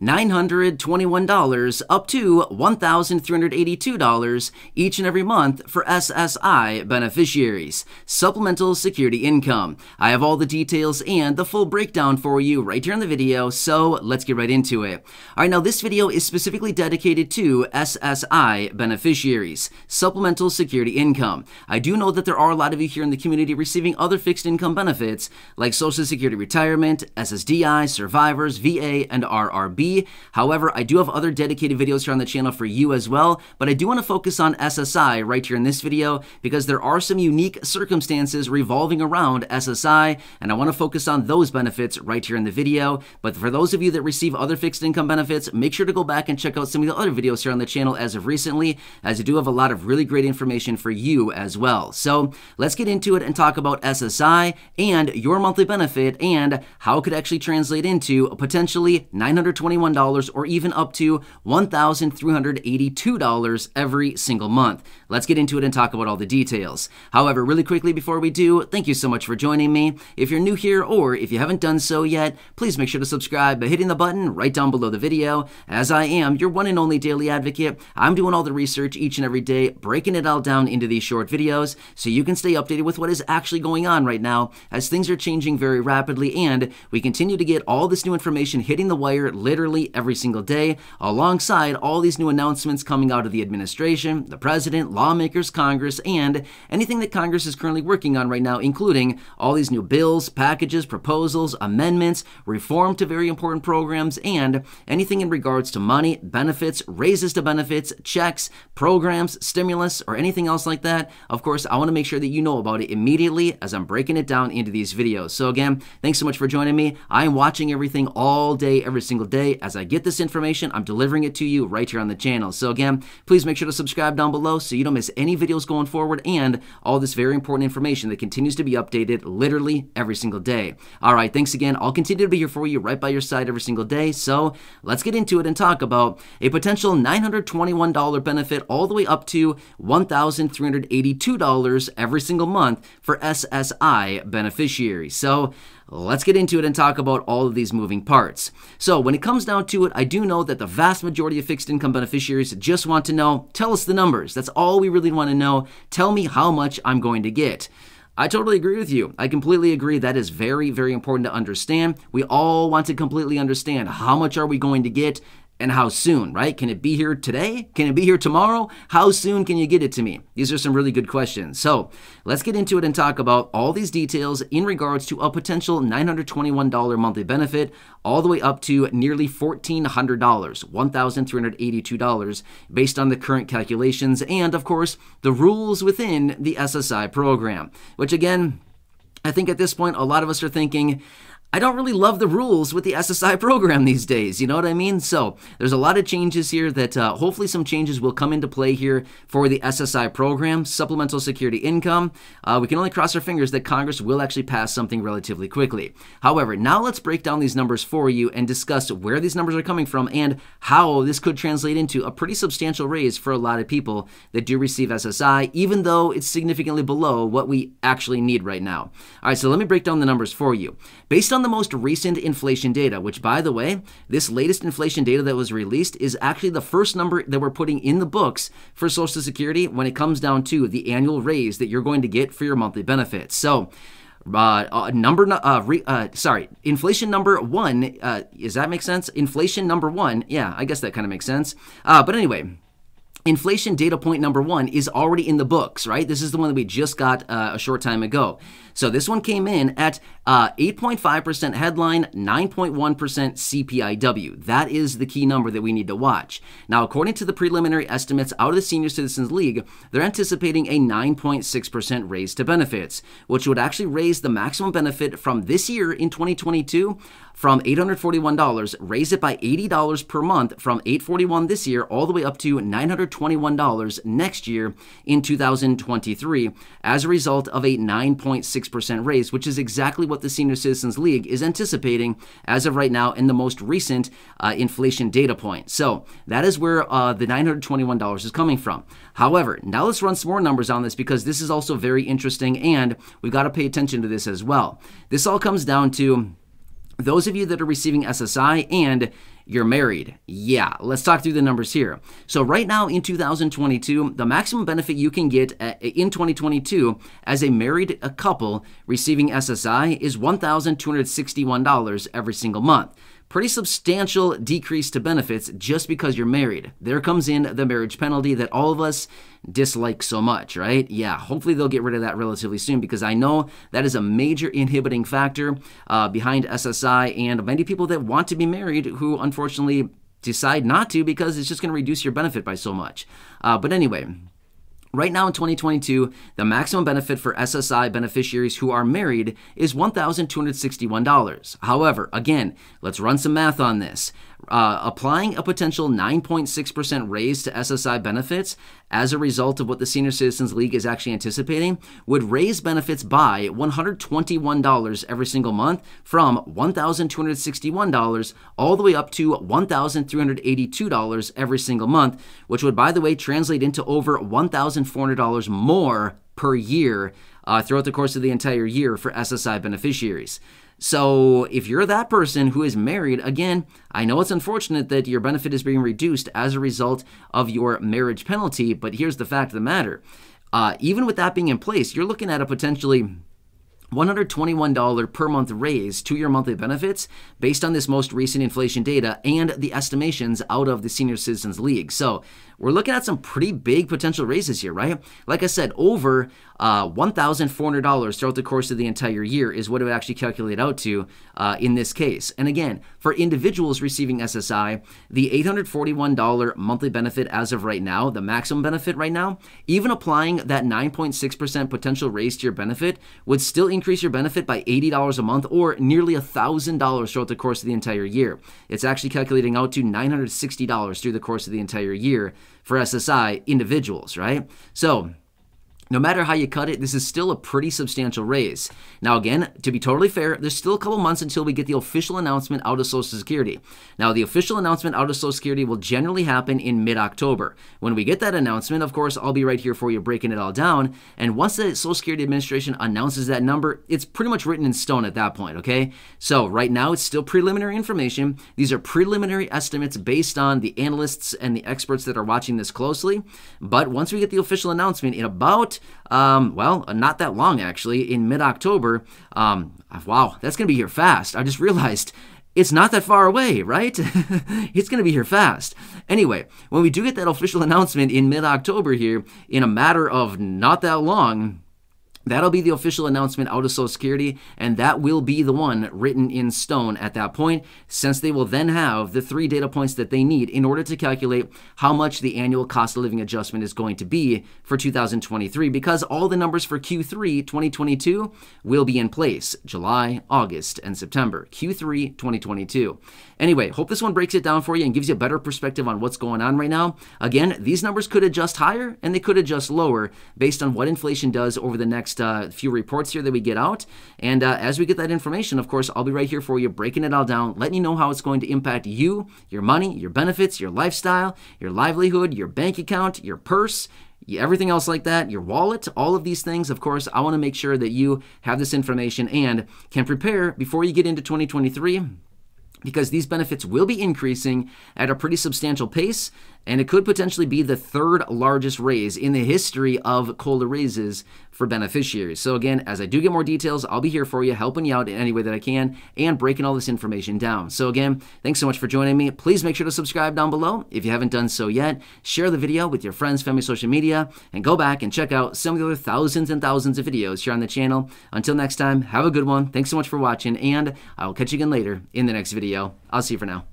$921 up to $1,382 each and every month for SSI beneficiaries, supplemental security income. I have all the details and the full breakdown for you right here in the video, so let's get right into it. Alright, now this video is specifically dedicated to SSI beneficiaries, supplemental security income. I do know that there are a lot of you here in the community receiving other fixed income benefits like Social Security Retirement, SSDI, Survivors, VA, and RRB. However, I do have other dedicated videos here on the channel for you as well, but I do want to focus on SSI right here in this video because there are some unique circumstances revolving around SSI, and I want to focus on those benefits right here in the video. But for those of you that receive other fixed income benefits, make sure to go back and check out some of the other videos here on the channel as of recently, as I do have a lot of really great information for you as well. So let's get into it and talk about SSI and your monthly benefit and how it could actually translate into potentially $921 or even up to $1,382 every single month. Let's get into it and talk about all the details. However, really quickly before we do, thank you so much for joining me. If you're new here or if you haven't done so yet, please make sure to subscribe by hitting the button right down below the video. As I am your one and only daily advocate, I'm doing all the research each and every day, breaking it all down into these short videos so you can stay updated with what is actually going on right now as things are changing very rapidly, and we continue to get all this new information hitting the wire literally every single day, alongside all these new announcements coming out of the administration, the president, lawmakers, Congress, and anything that Congress is currently working on right now, including all these new bills, packages, proposals, amendments, reform to very important programs, and anything in regards to money, benefits, raises to benefits, checks, programs, stimulus, or anything else like that. Of course, I want to make sure that you know about it immediately as I'm breaking it down into these videos. So again, thanks so much for joining me. I am watching everything all day, every single day. As I get this information, I'm delivering it to you right here on the channel. So again, please make sure to subscribe down below so you don't miss any videos going forward and all this very important information that continues to be updated literally every single day. All right, thanks again. I'll continue to be here for you right by your side every single day. So let's get into it and talk about a potential $921 benefit all the way up to $1,382 every single month for SSI beneficiaries. So let's get into it and talk about all of these moving parts. So when it comes down to it, I do know that the vast majority of fixed income beneficiaries just want to know, tell us the numbers. That's all we really want to know. Tell me how much I'm going to get. I totally agree with you. I completely agree. That is very, very important to understand. We all want to completely understand how much are we going to get and how soon, right? Can it be here today? Can it be here tomorrow? How soon can you get it to me? These are some really good questions. So let's get into it and talk about all these details in regards to a potential $921 monthly benefit all the way up to nearly $1,400, $1,382 based on the current calculations and, of course, the rules within the SSI program, which again, I think at this point, a lot of us are thinking, I don't really love the rules with the SSI program these days, you know what I mean? So there's a lot of changes here that hopefully some changes will come into play here for the SSI program, supplemental security income. We can only cross our fingers that Congress will actually pass something relatively quickly. However, now let's break down these numbers for you and discuss where these numbers are coming from and how this could translate into a pretty substantial raise for a lot of people that do receive SSI, even though it's significantly below what we actually need right now. All right, so let me break down the numbers for you. Based on the most recent inflation data, which by the way, this latest inflation data that was released is actually the first number that we're putting in the books for Social Security when it comes down to the annual raise that you're going to get for your monthly benefits. So inflation number one, does that make sense? Inflation number one, yeah, I guess that kind of makes sense. But anyway, inflation data point number one is already in the books, right? This is the one that we just got a short time ago. So this one came in at 8.5% headline, 9.1% CPIW. That is the key number that we need to watch. Now, according to the preliminary estimates out of the Senior Citizens League, they're anticipating a 9.6% raise to benefits, which would actually raise the maximum benefit from this year in 2022 from $841, raise it by $80 per month from $841 this year all the way up to $921 next year in 2023 as a result of a 9.6% raise, which is exactly what the Senior Citizens League is anticipating as of right now in the most recent inflation data point. So that is where the $921 is coming from. However, now let's run some more numbers on this because this is also very interesting and we've got to pay attention to this as well. This all comes down to those of you that are receiving SSI, and you're married. Yeah, let's talk through the numbers here. So right now in 2022, the maximum benefit you can get in 2022 as a married couple receiving SSI is $1,261 every single month. Pretty substantial decrease to benefits just because you're married. There comes in the marriage penalty that all of us dislike so much, right? Yeah, hopefully they'll get rid of that relatively soon because I know that is a major inhibiting factor behind SSI and many people that want to be married who unfortunately decide not to because it's just going to reduce your benefit by so much. But anyway, right now in 2022, the maximum benefit for SSI beneficiaries who are married is $1,261. However, again, let's run some math on this. Applying a potential 9.6% raise to SSI benefits as a result of what the Senior Citizens League is actually anticipating would raise benefits by $121 every single month from $1,261 all the way up to $1,382 every single month, which would, by the way, translate into over $1,400 more per year throughout the course of the entire year for SSI beneficiaries. So if you're that person who is married, again, I know it's unfortunate that your benefit is being reduced as a result of your marriage penalty, but here's the fact of the matter. Even with that being in place, you're looking at a potentially $121 per month raise to your monthly benefits based on this most recent inflation data and the estimations out of the Senior Citizens League. So we're looking at some pretty big potential raises here, right? Like I said, over $1,400 throughout the course of the entire year is what it would actually calculate out to in this case. And again, for individuals receiving SSI, the $841 monthly benefit as of right now, the maximum benefit right now, even applying that 9.6% potential raise to your benefit would still increase your benefit by $80 a month or nearly $1,000 throughout the course of the entire year. It's actually calculating out to $960 through the course of the entire year for SSI individuals, right? So no matter how you cut it, this is still a pretty substantial raise. Now again, to be totally fair, there's still a couple months until we get the official announcement out of Social Security. Now the official announcement out of Social Security will generally happen in mid-October. When we get that announcement, of course, I'll be right here for you breaking it all down. And once the Social Security Administration announces that number, it's pretty much written in stone at that point, okay? So right now it's still preliminary information. These are preliminary estimates based on the analysts and the experts that are watching this closely. But once we get the official announcement in about well, not that long actually, in mid-October. Wow, that's going to be here fast. I just realized it's not that far away, right? It's going to be here fast. Anyway, when we do get that official announcement in mid-October here, in a matter of not that long, that'll be the official announcement out of Social Security, and that will be the one written in stone at that point, since they will then have the 3 data points that they need in order to calculate how much the annual cost of living adjustment is going to be for 2023, because all the numbers for Q3 2022 will be in place, July, August, and September, Q3 2022. Anyway, hope this one breaks it down for you and gives you a better perspective on what's going on right now. Again, these numbers could adjust higher and they could adjust lower based on what inflation does over the next few reports here that we get out. And as we get that information, of course, I'll be right here for you, breaking it all down, letting you know how it's going to impact you, your money, your benefits, your lifestyle, your livelihood, your bank account, your purse, everything else like that, your wallet, all of these things. Of course, I want to make sure that you have this information and can prepare before you get into 2023, because these benefits will be increasing at a pretty substantial pace, and it could potentially be the 3rd largest raise in the history of COLA raises for beneficiaries. So again, as I do get more details, I'll be here for you, helping you out in any way that I can and breaking all this information down. So again, thanks so much for joining me. Please make sure to subscribe down below if you haven't done so yet. Share the video with your friends, family, social media, and go back and check out some of the other thousands and thousands of videos here on the channel. Until next time, have a good one. Thanks so much for watching, and I will catch you again later in the next video. I'll see you for now.